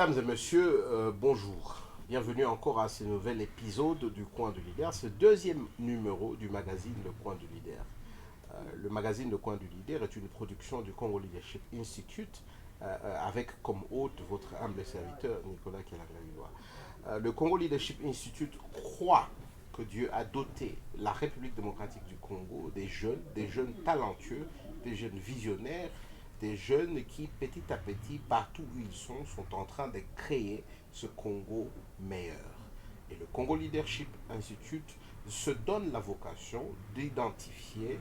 Mesdames et messieurs, bonjour. Bienvenue encore à ce nouvel épisode du Coin du Leader, ce deuxième numéro du magazine Le Coin du Leader. Le magazine Le Coin du Leader est une production du Congo Leadership Institute avec comme hôte votre humble serviteur Nicolas Kelanglavilois. Le Congo Leadership Institute croit que Dieu a doté la République démocratique du Congo des jeunes talentueux, des jeunes visionnaires, des jeunes qui, petit à petit, partout où ils sont en train de créer ce Congo meilleur. Et le Congo Leadership Institute se donne la vocation d'identifier,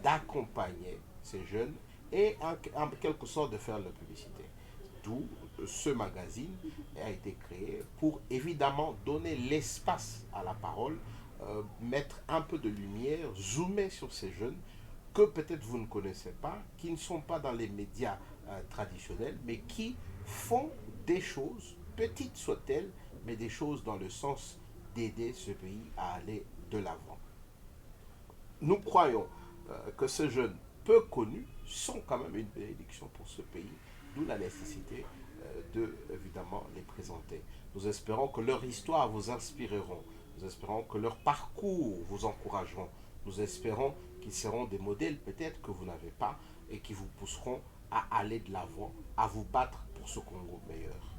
d'accompagner ces jeunes et en quelque sorte de faire leur publicité. D'où ce magazine a été créé pour évidemment donner l'espace à la parole, mettre un peu de lumière, zoomer sur ces jeunes que peut-être vous ne connaissez pas, qui ne sont pas dans les médias traditionnels, mais qui font des choses, petites soient-elles, mais des choses dans le sens d'aider ce pays à aller de l'avant. Nous croyons que ces jeunes peu connus sont quand même une bénédiction pour ce pays, d'où la nécessité de, évidemment, les présenter. Nous espérons que leur histoire vous inspireront. Nous espérons que leur parcours vous encourageront. Nous espérons qu'ils seront des modèles peut-être que vous n'avez pas et qui vous pousseront à aller de l'avant, à vous battre pour ce Congo meilleur.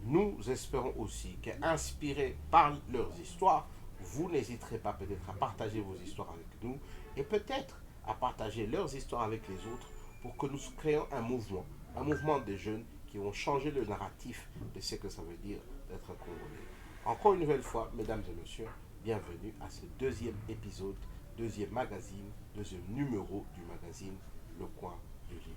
Nous espérons aussi qu'inspirés par leurs histoires, vous n'hésiterez pas peut-être à partager vos histoires avec nous et peut-être à partager leurs histoires avec les autres pour que nous créions un mouvement de jeunes qui vont changer le narratif de ce que ça veut dire d'être un Congolais. Encore une nouvelle fois, mesdames et messieurs, bienvenue à ce deuxième épisode, deuxième magazine, deuxième numéro du magazine Le Coin du Leader.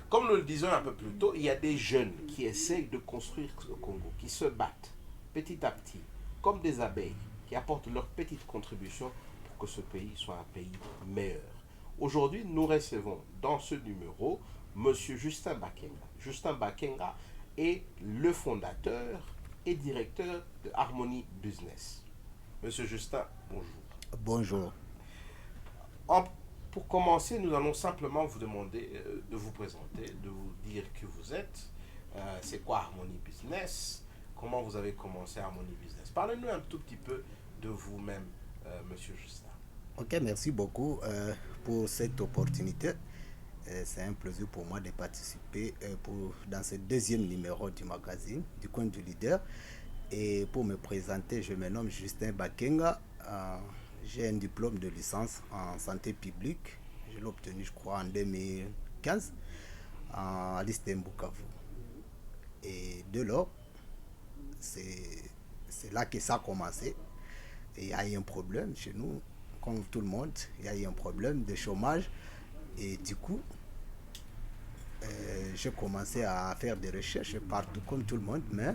Comme nous le disions un peu plus tôt, il y a des jeunes qui essayent de construire le Congo, qui se battent petit à petit, comme des abeilles, qui apportent leur petite contribution pour que ce pays soit un pays meilleur. Aujourd'hui, nous recevons dans ce numéro Monsieur Justin Bakenga. Justin Bakenga est le fondateur et directeur de Harmony Business. Monsieur Justin, bonjour. Bonjour. En- pour commencer, nous allons simplement vous demander de vous présenter, de vous dire qui vous êtes, c'est quoi Harmony Business, comment vous avez commencé Harmony Business. Parlez-nous un tout petit peu de vous-même, Monsieur Justin. Ok, merci beaucoup pour cette opportunité. C'est un plaisir pour moi de participer dans ce deuxième numéro du magazine du coin du leader. Et pour me présenter, je me nomme Justin Bakenga. J'ai un diplôme de licence en santé publique. Je l'ai obtenu, je crois, en 2015 à l'ISTEM Bukavu. Et de là, c'est c'est là que ça a commencé. Et il y a eu un problème chez nous, comme tout le monde. Il y a eu un problème de chômage. Et du coup, j'ai commencé à faire des recherches partout, comme tout le monde. Mais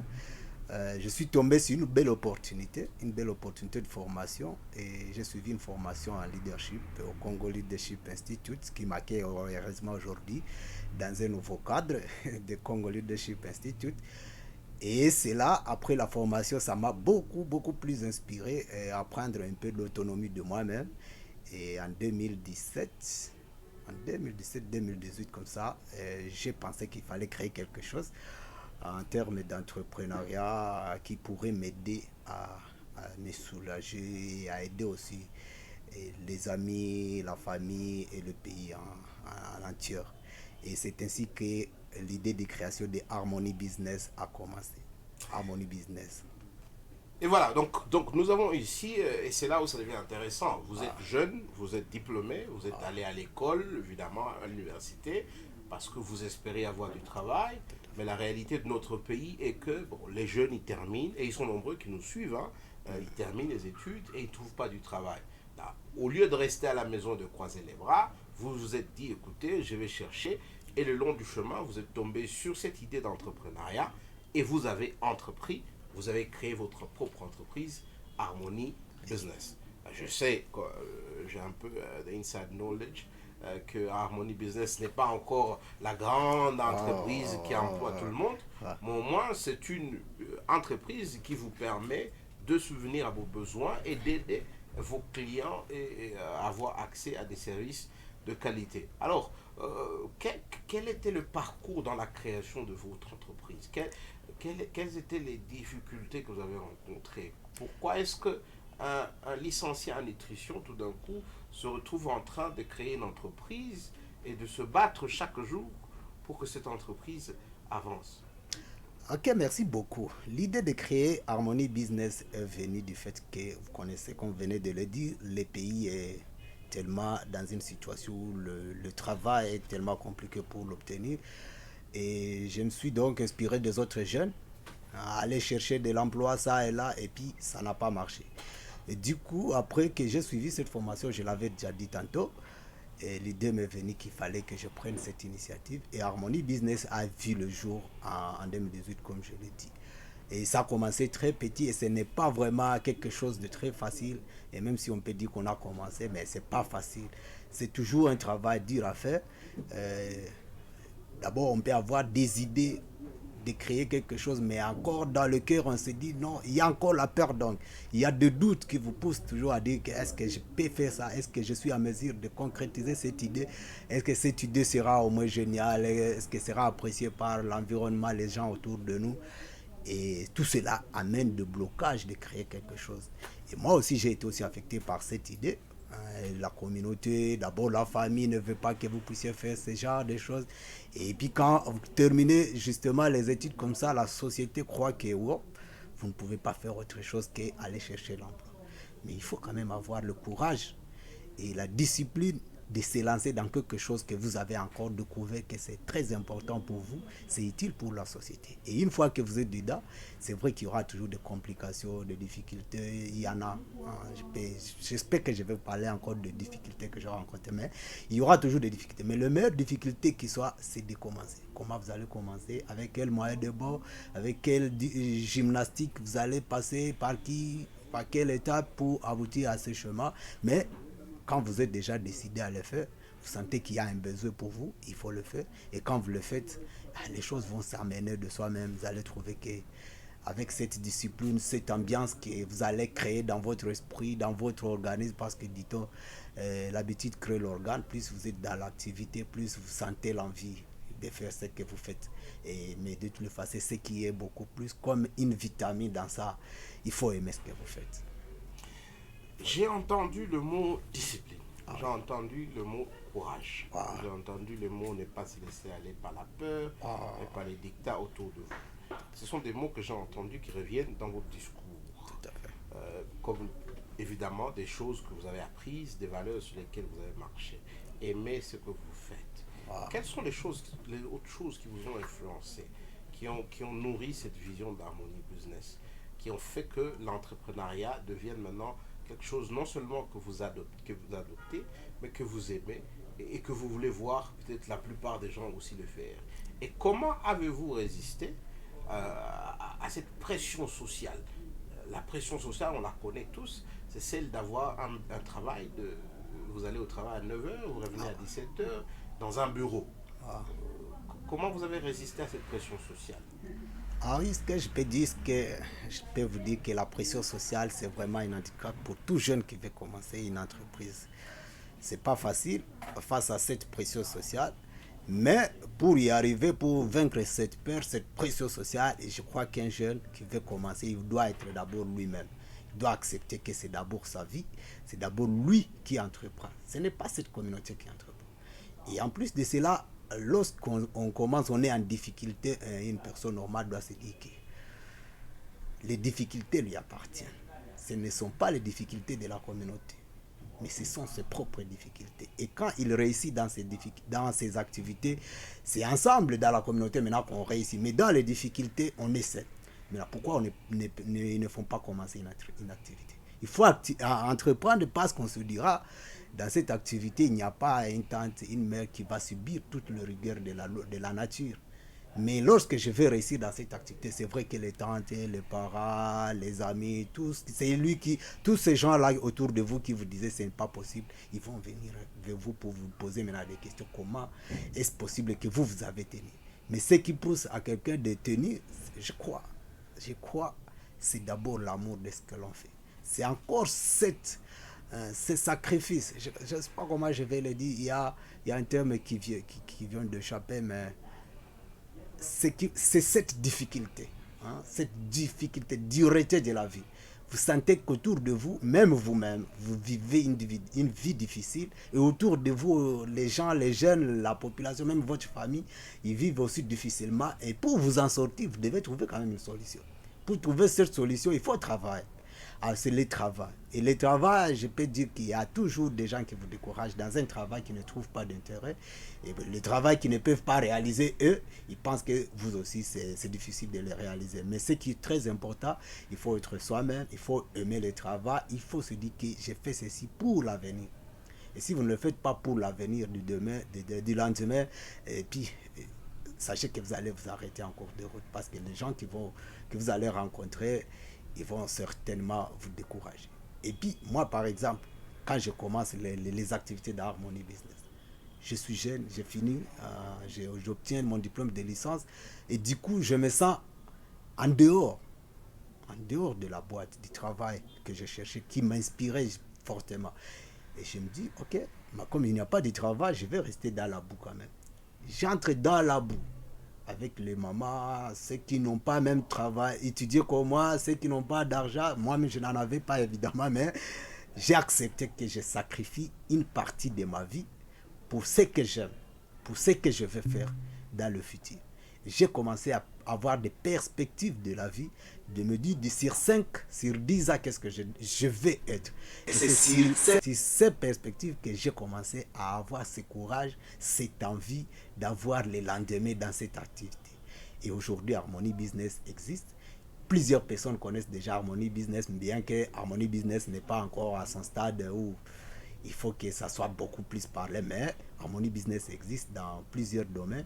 je suis tombé sur une belle opportunité de formation. Et j'ai suivi une formation en leadership au Congo Leadership Institute, qui m'accueille heureusement aujourd'hui dans un nouveau cadre de Congo Leadership Institute. Et c'est là, après la formation, ça m'a beaucoup plus inspiré à prendre un peu d'autonomie de moi-même. Et en 2017, en 2017-2018, comme ça, j'ai pensé qu'il fallait créer quelque chose en termes d'entrepreneuriat qui pourrait m'aider à me soulager et à aider aussi les amis, la famille et le pays en entier. Et c'est ainsi que l'idée de création de Harmony Business a commencé. Harmony Business. Et voilà, donc nous avons ici, et c'est là où ça devient intéressant, vous êtes jeune, vous êtes diplômé, vous êtes allé à l'école, évidemment, à l'université, parce que vous espérez avoir du travail, mais la réalité de notre pays est que bon, les jeunes, ils terminent, et ils sont nombreux qui nous suivent, hein, ils terminent les études et ils ne trouvent pas du travail. Là, au lieu de rester à la maison et de croiser les bras, vous vous êtes dit, écoutez, je vais chercher, et le long du chemin, vous êtes tombé sur cette idée d'entrepreneuriat, et vous avez entrepris, vous avez créé votre propre entreprise, Harmony Business. Je sais que j'ai un peu d'inside knowledge que Harmony Business n'est pas encore la grande entreprise qui emploie tout le monde. Mais au moins, c'est une entreprise qui vous permet de subvenir à vos besoins et d'aider vos clients et avoir accès à des services de qualité. Alors, quel était le parcours dans la création de votre entreprise? Quelles étaient les difficultés que vous avez rencontrées? Pourquoi est-ce que un licencié en nutrition, tout d'un coup, se retrouve en train de créer une entreprise et de se battre chaque jour pour que cette entreprise avance? Ok, merci beaucoup. L'idée de créer Harmony Business est venue du fait que, vous connaissez, comme vous venez de le dire, le pays est tellement dans une situation où le travail est tellement compliqué pour l'obtenir. Et je me suis donc inspiré des autres jeunes à aller chercher de l'emploi ça et là, et puis ça n'a pas marché. Et du coup, après que j'ai suivi cette formation, je l'avais déjà dit tantôt, et l'idée m'est venue qu'il fallait que je prenne cette initiative. Et Harmony Business a vu le jour en 2018, comme je l'ai dit. Et ça a commencé très petit et ce n'est pas vraiment quelque chose de très facile. Et même si on peut dire qu'on a commencé, mais ce n'est pas facile. C'est toujours un travail dur à faire. Euh, D'abord, on peut avoir des idées de créer quelque chose, mais encore dans le cœur, on se dit non, il y a encore la peur. Donc, il y a des doutes qui vous poussent toujours à dire que est-ce que je peux faire ça, est-ce que je suis en mesure de concrétiser cette idée, est-ce que cette idée sera au moins géniale, est-ce que sera appréciée par l'environnement, les gens autour de nous. Et tout cela amène de blocage de créer quelque chose. Et moi aussi, j'ai été aussi affecté par cette idée. La communauté, d'abord la famille ne veut pas que vous puissiez faire ce genre de choses. Et puis quand vous terminez justement les études comme ça, la société croit que wow, vous ne pouvez pas faire autre chose qu'aller chercher l'emploi. Mais il faut quand même avoir le courage et la discipline de se lancer dans quelque chose que vous avez encore découvert que c'est très important pour vous, c'est utile pour la société. Et une fois que vous êtes dedans, c'est vrai qu'il y aura toujours des complications, des difficultés, il y en a. J'espère que je vais parler encore de difficultés que j'ai rencontrées, mais il y aura toujours des difficultés. Mais la meilleure difficulté qui soit, c'est de commencer. Comment vous allez commencer, avec quel moyen de bord, avec quelle gymnastique vous allez passer, par quelle étape pour aboutir à ce chemin. Mais quand vous êtes déjà décidé à le faire, vous sentez qu'il y a un besoin pour vous, il faut le faire. Et quand vous le faites, les choses vont s'amener de soi-même. Vous allez trouver que avec cette discipline, cette ambiance que vous allez créer dans votre esprit, dans votre organisme, parce que dit-on, l'habitude crée l'organe, plus vous êtes dans l'activité, plus vous sentez l'envie de faire ce que vous faites. Mais de toute façon, c'est ce qui est beaucoup plus comme une vitamine dans ça. Il faut aimer ce que vous faites. J'ai entendu le mot discipline. J'ai entendu le mot courage. J'ai entendu le mot ne pas se laisser aller par la peur et par les dictats autour de vous. Ce sont des mots que j'ai entendus qui reviennent dans votre discours. Tout à fait. Comme évidemment des choses que vous avez apprises, des valeurs sur lesquelles vous avez marché. Aimer ce que vous faites. Quelles sont les autres choses qui vous ont influencé, qui ont nourri cette vision d'Harmony Business, qui ont fait que l'entrepreneuriat devienne maintenant quelque chose non seulement que vous adoptez, mais que vous aimez et que vous voulez voir peut-être la plupart des gens aussi le faire. Et comment avez-vous résisté à cette pression sociale? La pression sociale, on la connaît tous, c'est celle d'avoir un travail, vous allez au travail à 9 heures, vous revenez à 17 heures dans un bureau. Comment vous avez résisté à cette pression sociale? Ah oui, ce que je peux dire, je peux vous dire que la pression sociale, c'est vraiment un handicap pour tout jeune qui veut commencer une entreprise. C'est pas facile face à cette pression sociale, mais pour y arriver, pour vaincre cette peur, cette pression sociale, et je crois qu'un jeune qui veut commencer, il doit être d'abord lui-même. Il doit accepter que c'est d'abord sa vie, c'est d'abord lui qui entreprend. Ce n'est pas cette communauté qui entreprend. Et en plus de cela, lorsqu'on commence, on est en difficulté, une personne normale doit se dire que les difficultés lui appartiennent. Ce ne sont pas les difficultés de la communauté, mais ce sont ses propres difficultés. Et quand il réussit dans ses activités, c'est ensemble dans la communauté maintenant qu'on réussit. Mais dans les difficultés, on essaie. Mais là, pourquoi ils ne font pas commencer une activité? Il faut entreprendre parce qu'on se dira, dans cette activité, il n'y a pas une tante, une mère qui va subir toute le rigueur de la nature. Mais lorsque je vais réussir dans cette activité, c'est vrai que les tantes, les parents, les amis, tous ces gens-là autour de vous qui vous disaient que ce n'est pas possible, ils vont venir vers vous pour vous poser maintenant des questions. Comment est-ce possible que vous avez tenu? Mais ce qui pousse à quelqu'un de tenir, je crois, c'est d'abord l'amour de ce que l'on fait. C'est encore ce sacrifice. Je ne sais pas comment je vais le dire. Il y a un terme qui vient d'échapper, mais c'est cette difficulté, hein, cette difficulté, dureté de la vie. Vous sentez qu'autour de vous, même vous-même, vous vivez une vie difficile. Et autour de vous, les gens, les jeunes, la population, même votre famille, ils vivent aussi difficilement. Et pour vous en sortir, vous devez trouver quand même une solution. Pour trouver cette solution, il faut travailler. Alors, c'est le travail. Et le travail, je peux dire qu'il y a toujours des gens qui vous découragent dans un travail qui ne trouve pas d'intérêt. Et le travail qu'ils ne peuvent pas réaliser, eux, ils pensent que vous aussi, c'est difficile de le réaliser. Mais ce qui est très important, il faut être soi-même, il faut aimer le travail, il faut se dire que j'ai fait ceci pour l'avenir. Et si vous ne le faites pas pour l'avenir du lendemain, et puis sachez que vous allez vous arrêter en cours de route parce que les gens que vous allez rencontrer, ils vont certainement vous décourager. Et puis, moi, par exemple, quand je commence les activités d'Harmony Business, je suis jeune, j'ai fini, j'obtiens mon diplôme de licence et du coup, je me sens en dehors de la boîte, du travail que je cherchais, qui m'inspirait fortement. Et je me dis, ok, comme il n'y a pas de travail, je vais rester dans la boue quand même. J'entre dans la boue avec les mamans, ceux qui n'ont pas même travail, étudié comme moi, ceux qui n'ont pas d'argent. Moi-même, je n'en avais pas évidemment, mais j'ai accepté que je sacrifie une partie de ma vie pour ce que j'aime, pour ce que je veux faire dans le futur. J'ai commencé à avoir des perspectives de la vie, de me dire sur 5, sur 10 ans, qu'est-ce que je vais être. Et c'est sur ces perspectives que j'ai commencé à avoir ce courage, cette envie d'avoir les lendemains dans cette activité. Et aujourd'hui, Harmony Business existe. Plusieurs personnes connaissent déjà Harmony Business, bien que Harmony Business n'est pas encore à son stade où il faut que ça soit beaucoup plus parlé, mais Harmony Business existe dans plusieurs domaines.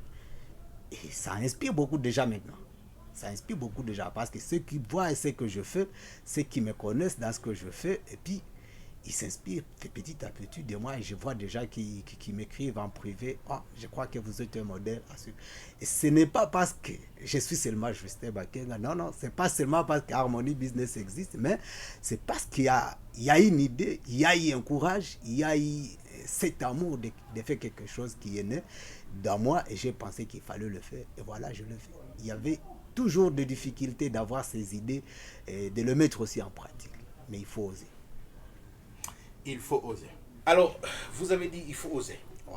Et ça inspire beaucoup déjà maintenant. Ça inspire beaucoup déjà parce que ceux qui voient ce que je fais, ceux qui me connaissent dans ce que je fais, et puis ils s'inspirent petit à petit de moi et je vois déjà qui m'écrivent en privé. Oh, je crois que vous êtes un modèle à suivre. Et ce n'est pas parce que je suis seulement Justin Bakenga. Non, c'est pas seulement parce qu'Harmony Business existe, mais c'est parce qu'il y a une idée, il y a eu un courage, il y a eu cet amour de faire quelque chose qui est né dans moi et j'ai pensé qu'il fallait le faire. Et voilà, je le fais. Il y avait toujours des difficultés d'avoir ces idées et de le mettre aussi en pratique. Mais il faut oser. Il faut oser. Alors, vous avez dit il faut oser. Ouais.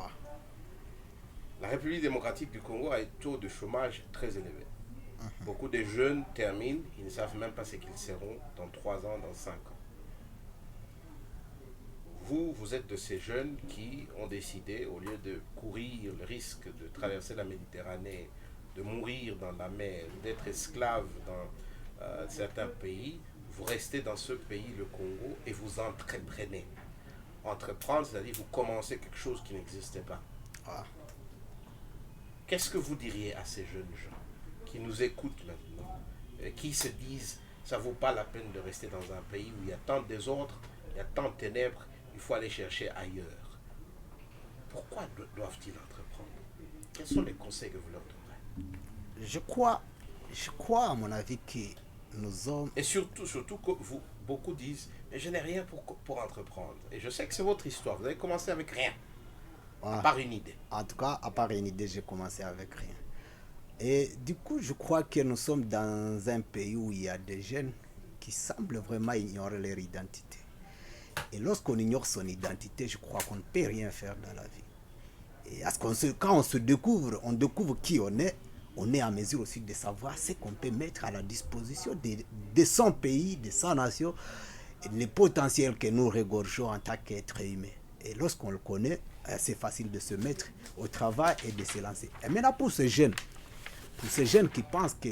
La République démocratique du Congo a un taux de chômage très élevé. Beaucoup de jeunes terminent, ils ne savent même pas ce qu'ils seront dans 3 ans, dans 5 ans. Vous êtes de ces jeunes qui ont décidé, au lieu de courir le risque de traverser la Méditerranée, de mourir dans la mer, d'être esclaves dans certains pays, vous restez dans ce pays, le Congo, et vous entreprenez. Entreprendre, c'est-à-dire vous commencez quelque chose qui n'existait pas. Ah. Qu'est-ce que vous diriez à ces jeunes gens qui nous écoutent maintenant, qui se disent, ça ne vaut pas la peine de rester dans un pays où il y a tant de désordre, il y a tant de ténèbres, il faut aller chercher ailleurs. Pourquoi doivent-ils entreprendre? Quels sont les conseils que vous leur donnerez? Je crois à mon avis que nous hommes... Et surtout que beaucoup disent, mais je n'ai rien pour entreprendre. Et je sais que c'est votre histoire. Vous avez commencé avec rien, à part une idée. En tout cas, à part une idée, j'ai commencé avec rien. Et du coup, je crois que nous sommes dans un pays où il y a des jeunes qui semblent vraiment ignorer leur identité. Et lorsqu'on ignore son identité, je crois qu'on ne peut rien faire dans la vie. Et quand on se découvre, on découvre qui on est en mesure aussi de savoir ce qu'on peut mettre à la disposition de son pays, de sa nation, et les potentiels que nous regorgeons en tant qu'êtres humains. Et lorsqu'on le connaît, c'est facile de se mettre au travail et de se lancer. Et maintenant, pour ces jeunes qui pensent que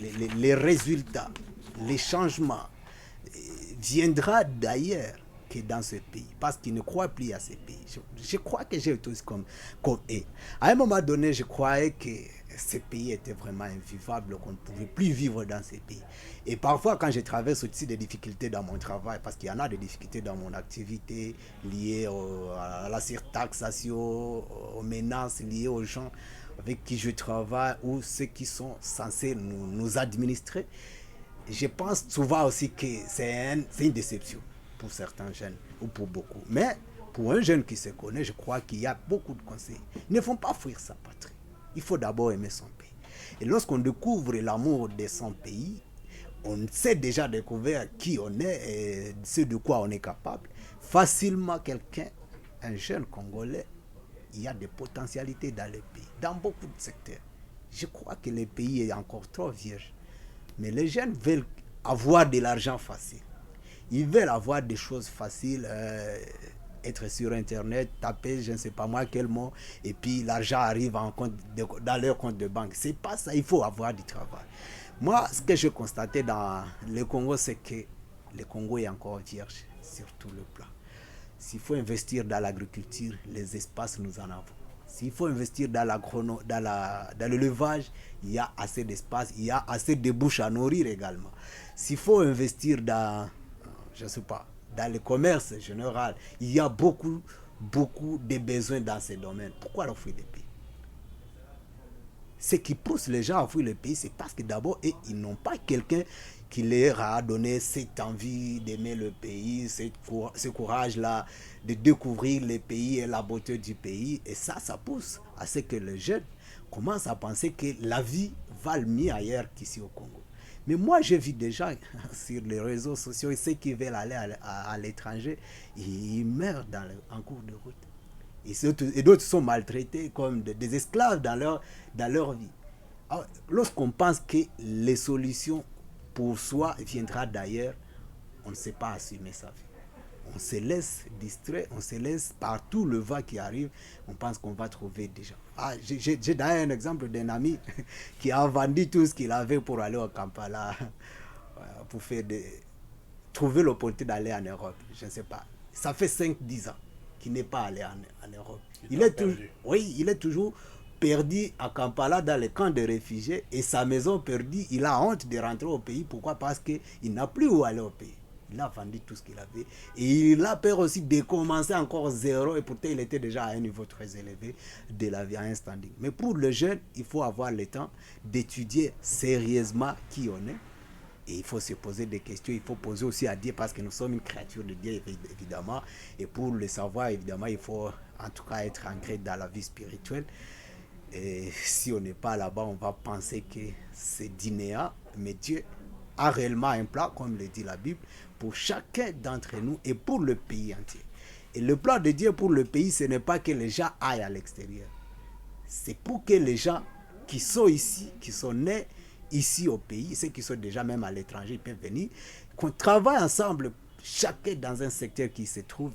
les résultats, les changements viendra d'ailleurs que dans ce pays, parce qu'ils ne croient plus à ce pays. Je crois que j'ai été aussi comme eux. À un moment donné, je croyais que ce pays était vraiment invivable, qu'on ne pouvait plus vivre dans ce pays. Et parfois, quand je traverse aussi des difficultés dans mon travail, parce qu'il y en a des difficultés dans mon activité liées à la surtaxation, aux menaces liées aux gens, avec qui je travaille ou ceux qui sont censés nous administrer, je pense souvent aussi que c'est une déception pour certains jeunes ou pour beaucoup. Mais pour un jeune qui se connaît, je crois qu'il y a beaucoup de conseils. Il ne faut pas fuir sa patrie. Il faut d'abord aimer son pays. Et lorsqu'on découvre l'amour de son pays, on sait déjà découvrir qui on est et ce de quoi on est capable. Facilement, quelqu'un, un jeune Congolais, il y a des potentialités dans le pays, dans beaucoup de secteurs. Je crois que le pays est encore trop vierge. Mais les jeunes veulent avoir de l'argent facile. Ils veulent avoir des choses faciles, être sur Internet, taper je ne sais pas moi quel mot, et puis l'argent arrive dans leur compte de banque. C'est pas ça, il faut avoir du travail. Moi, ce que je constatais dans le Congo, c'est que le Congo est encore vierge sur tout le plan. S'il faut investir dans l'agriculture, les espaces, nous en avons. S'il faut investir dans l'élevage, il y a assez d'espace, il y a assez de bouches à nourrir également. S'il faut investir dans, je ne sais pas, dans le commerce général, il y a beaucoup de besoins dans ces domaines. Pourquoi leur fuir le pays? Ce qui pousse les gens à fuir le pays, c'est parce que d'abord, ils n'ont pas quelqu'un qui leur a donné cette envie d'aimer le pays, ce courage-là de découvrir le pays et la beauté du pays. Et ça pousse à ce que les jeunes commencent à penser que la vie va mieux ailleurs qu'ici au Congo. Mais moi, je vis déjà sur les réseaux sociaux, et ceux qui veulent aller à l'étranger, ils meurent en cours de route. Et d'autres sont maltraités comme des esclaves dans leur vie. Alors, lorsqu'on pense que les solutions pour soi viendra d'ailleurs, on ne sait pas assumer sa vie. On se laisse distraire, on se laisse par tout le vent qui arrive, on pense qu'on va trouver des gens. J'ai d'ailleurs un exemple d'un ami qui a vendu tout ce qu'il avait pour aller au Kampala, pour trouver l'opportunité d'aller en Europe. Je ne sais pas. Ça fait 5-10 ans qu'il n'est pas allé en Europe. Il est toujours perdu à Kampala dans les camps de réfugiés et sa maison perdue. Il a honte de rentrer au pays. Pourquoi? Parce qu'il n'a plus où aller au pays. Il a vendu tout ce qu'il avait. Et il a peur aussi de commencer encore zéro. Et pourtant, il était déjà à un niveau très élevé de la vie, à un standing. Mais pour le jeune, il faut avoir le temps d'étudier sérieusement qui on est. Et il faut se poser des questions, il faut poser aussi à Dieu parce que nous sommes une créature de Dieu, évidemment. Et pour le savoir, évidemment, il faut en tout cas être ancré dans la vie spirituelle. Et si on n'est pas là-bas, on va penser que c'est dinéa. Mais Dieu a réellement un plan, comme le dit la Bible, pour chacun d'entre nous et pour le pays entier. Et le plan de Dieu pour le pays, ce n'est pas que les gens aillent à l'extérieur. C'est pour que les gens qui sont ici, qui sont nés ici au pays, ceux qui sont déjà même à l'étranger, ils peuvent venir, qu'on travaille ensemble, chacun dans un secteur qui se trouve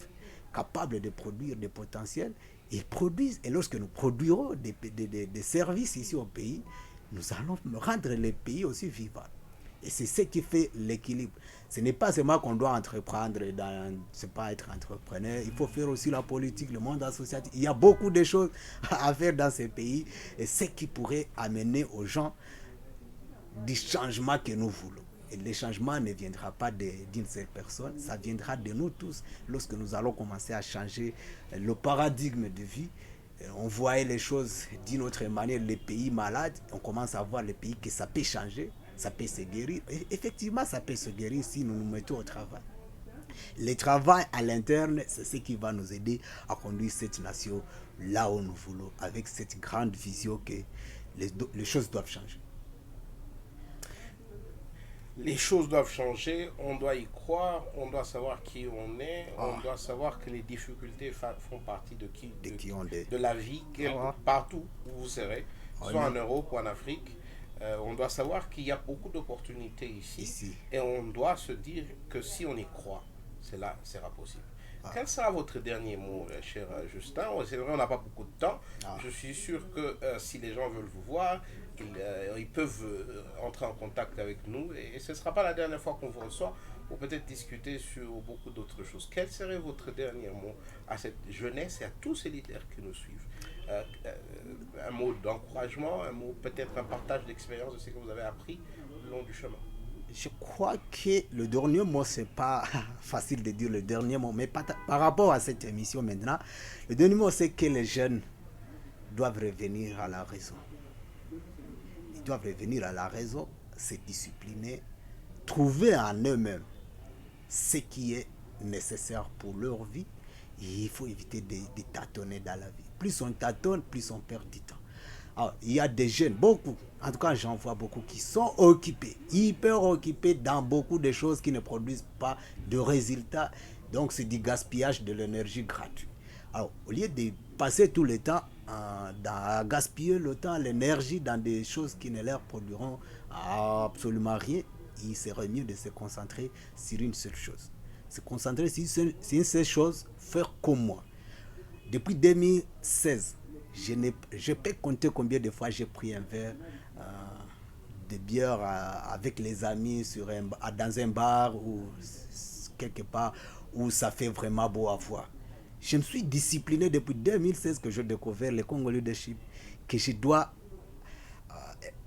capable de produire des potentiels, et produisent. Et lorsque nous produirons des services ici au pays, nous allons rendre le pays aussi vivant. Et c'est ce qui fait l'équilibre. Ce n'est pas seulement qu'on doit entreprendre, c'est pas être entrepreneur, il faut faire aussi la politique, le monde associatif. Il y a beaucoup de choses à faire dans ces pays, et ce qui pourrait amener aux gens du changement que nous voulons. Et le changement ne viendra pas d'une seule personne, ça viendra de nous tous lorsque nous allons commencer à changer le paradigme de vie. On voyait les choses d'une autre manière, les pays malades, on commence à voir les pays que ça peut changer, ça peut se guérir. Et effectivement, ça peut se guérir si nous nous mettons au travail. Le travail à l'interne, c'est ce qui va nous aider à conduire cette nation là où nous voulons, avec cette grande vision que les choses doivent changer. Les choses doivent changer, on doit y croire, on doit savoir qui on est, on doit savoir que les difficultés font partie de la vie, partout où vous serez, soit en Europe ou en Afrique. On doit savoir qu'il y a beaucoup d'opportunités ici. Et on doit se dire que si on y croit, cela sera possible. Quel sera votre dernier mot, cher Justin? C'est vrai, on n'a pas beaucoup de temps. Je suis sûr que si les gens veulent vous voir, ils peuvent entrer en contact avec nous. Et ce ne sera pas la dernière fois qu'on vous reçoit pour peut-être discuter sur beaucoup d'autres choses. Quel serait votre dernier mot à cette jeunesse et à tous ces leaders qui nous suivent? Un mot d'encouragement, un mot, peut-être un partage d'expérience de ce que vous avez appris le long du chemin. Je crois que le dernier mot, c'est pas facile de dire le dernier mot, mais par rapport à cette émission maintenant, le dernier mot, c'est que les jeunes doivent revenir à la raison. Ils doivent revenir à la raison, se discipliner, trouver en eux-mêmes ce qui est nécessaire pour leur vie. Et il faut éviter de tâtonner dans la vie. Plus on tâtonne, plus on perd du temps. Alors, il y a des jeunes, beaucoup, en tout cas j'en vois beaucoup, qui sont occupés, hyper occupés dans beaucoup de choses qui ne produisent pas de résultats. Donc c'est du gaspillage de l'énergie gratuite. Alors, au lieu de passer tout le temps à gaspiller le temps, l'énergie dans des choses qui ne leur produiront absolument rien, il serait mieux de se concentrer sur une seule chose. Se concentrer sur une seule chose, faire comme moi. Depuis 2016, je peux compter combien de fois j'ai pris un verre de bière avec les amis dans un bar ou quelque part où ça fait vraiment beau à voir. Je me suis discipliné depuis 2016 que j'ai découvert le Congo Leadership, que je dois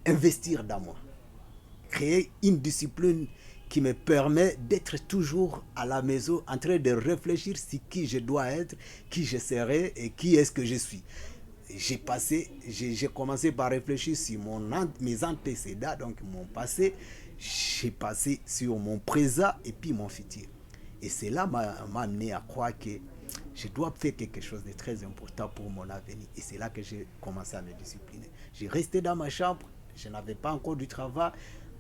investir dans moi. Créer une discipline qui me permet d'être toujours à la maison en train de réfléchir sur qui je dois être, qui je serai et qui est-ce que je suis. J'ai commencé par réfléchir sur mes antécédents, donc mon passé. J'ai passé sur mon présent et puis mon futur. Et cela m'a amené à croire que je dois faire quelque chose de très important pour mon avenir. Et c'est là que j'ai commencé à me discipliner. J'ai resté dans ma chambre, je n'avais pas encore du travail,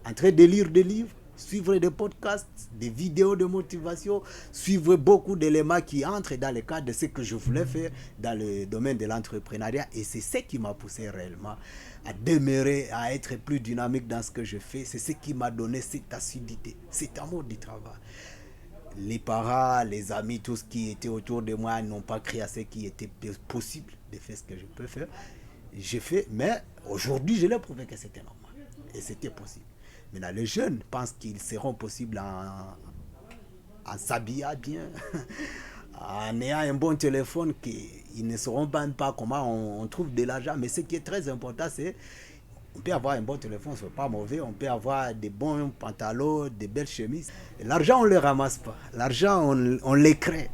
en train de lire des livres, suivre des podcasts, des vidéos de motivation, suivre beaucoup d'éléments qui entrent dans le cadre de ce que je voulais faire dans le domaine de l'entrepreneuriat. Et c'est ce qui m'a poussé réellement à demeurer, à être plus dynamique dans ce que je fais. C'est ce qui m'a donné cette assiduité, cet amour du travail. Les parents, les amis, tout ce qui était autour de moi n'ont pas créé à ce qui était possible de faire ce que je peux faire. J'ai fait, mais aujourd'hui, je l'ai prouvé que c'était normal et c'était possible. Maintenant, les jeunes pensent qu'ils seront possibles en s'habillant bien, en ayant un bon téléphone, qu'ils ne sauront même pas comment on trouve de l'argent. Mais ce qui est très important, c'est on peut avoir un bon téléphone, ce n'est pas mauvais. On peut avoir des bons pantalons, des belles chemises. L'argent, on ne le ramasse pas. L'argent, on le crée.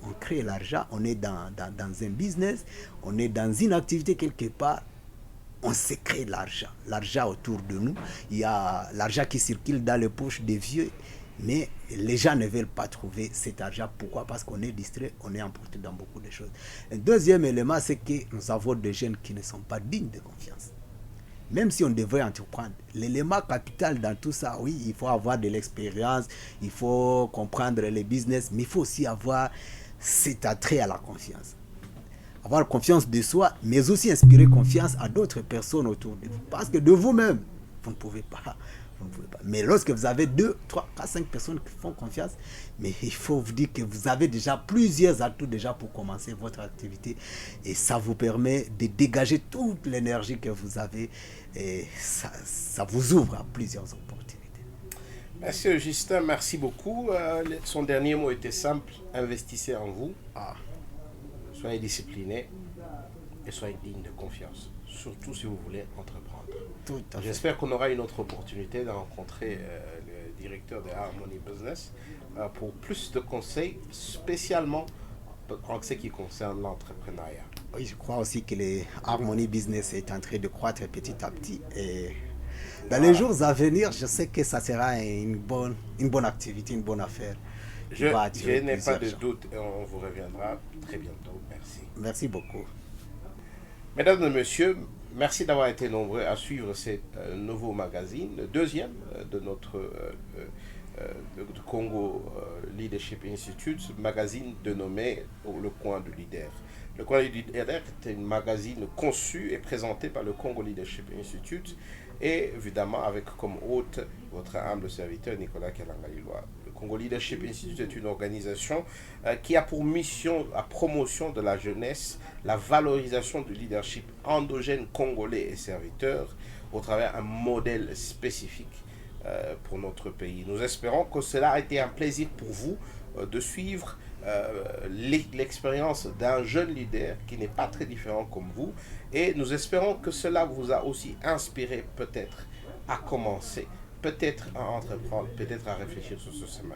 On crée l'argent, on est dans un business, on est dans une activité quelque part. On se crée l'argent. L'argent autour de nous. Il y a l'argent qui circule dans les poches des vieux. Mais les gens ne veulent pas trouver cet argent. Pourquoi? Parce qu'on est distrait, on est emporté dans beaucoup de choses. Un deuxième élément, c'est que nous avons des jeunes qui ne sont pas dignes de confiance. Même si on devrait entreprendre, l'élément capital dans tout ça, oui, il faut avoir de l'expérience, il faut comprendre les business, mais il faut aussi avoir cet attrait à la confiance. Avoir confiance de soi, mais aussi inspirer confiance à d'autres personnes autour de vous. Parce que de vous-même, vous ne pouvez pas. Mais lorsque vous avez 2, 3, 4, 5 personnes qui font confiance, mais il faut vous dire que vous avez déjà plusieurs atouts déjà pour commencer votre activité. Et ça vous permet de dégager toute l'énergie que vous avez. Et ça vous ouvre à plusieurs opportunités. Monsieur Justin, merci beaucoup. Son dernier mot était simple. Investissez en vous. Soyez discipliné et soyez digne de confiance. Surtout si vous voulez entreprendre. J'espère qu'on aura une autre opportunité de rencontrer le directeur de Harmony Business pour plus de conseils, spécialement en ce qui concerne l'entrepreneuriat. Oui, je crois aussi que le Harmony Business est en train de croître petit à petit. Et dans les jours à venir, je sais que ça sera une bonne activité, une bonne affaire. Je n'ai pas de doute et on vous reviendra très bientôt. Merci. Merci beaucoup. Mesdames et messieurs, merci d'avoir été nombreux à suivre ce nouveau magazine, le deuxième de notre de Congo Leadership Institute, magazine dénommé Le Coin du Leader. Le Coin du Leader est un magazine conçu et présenté par le Congo Leadership Institute et évidemment avec comme hôte votre humble serviteur Nicolas Kalangaliloa. Le Congo Leadership Institute est une organisation qui a pour mission la promotion de la jeunesse, la valorisation du leadership endogène congolais et serviteur au travers d'un modèle spécifique pour notre pays. Nous espérons que cela a été un plaisir pour vous de suivre l'expérience d'un jeune leader qui n'est pas très différent comme vous et nous espérons que cela vous a aussi inspiré peut-être à commencer, peut-être à entreprendre, peut-être à réfléchir sur ce chemin.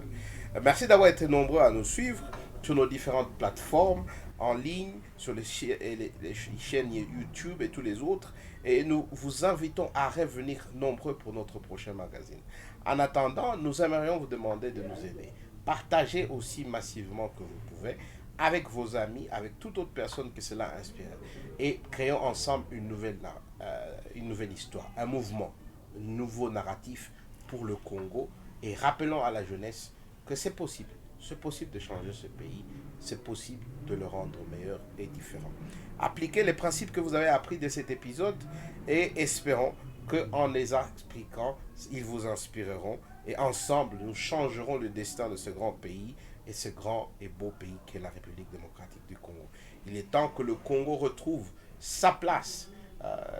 Merci d'avoir été nombreux à nous suivre sur nos différentes plateformes. en ligne sur les chaînes YouTube et tous les autres. Et nous vous invitons à revenir nombreux pour notre prochain magazine. En attendant, nous aimerions vous demander de nous aider. Partagez aussi massivement que vous pouvez avec vos amis, avec toute autre personne que cela inspire. Et créons ensemble une nouvelle histoire, un mouvement, un nouveau narratif pour le Congo. Et rappelons à la jeunesse que c'est possible. C'est possible de changer ce pays. C'est possible de le rendre meilleur et différent. Appliquez les principes que vous avez appris de cet épisode et espérons qu'en les expliquant, ils vous inspireront. Et ensemble, nous changerons le destin de ce grand pays et ce grand et beau pays qu'est la République démocratique du Congo. Il est temps que le Congo retrouve sa place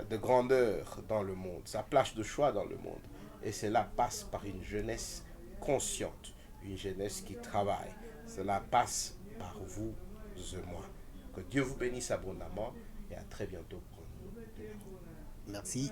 de grandeur dans le monde, sa place de choix dans le monde. Et cela passe par une jeunesse consciente, une jeunesse qui travaille. Cela passe par vous et moi. Que Dieu vous bénisse abondamment et à très bientôt pour un nouveau numéro. Merci.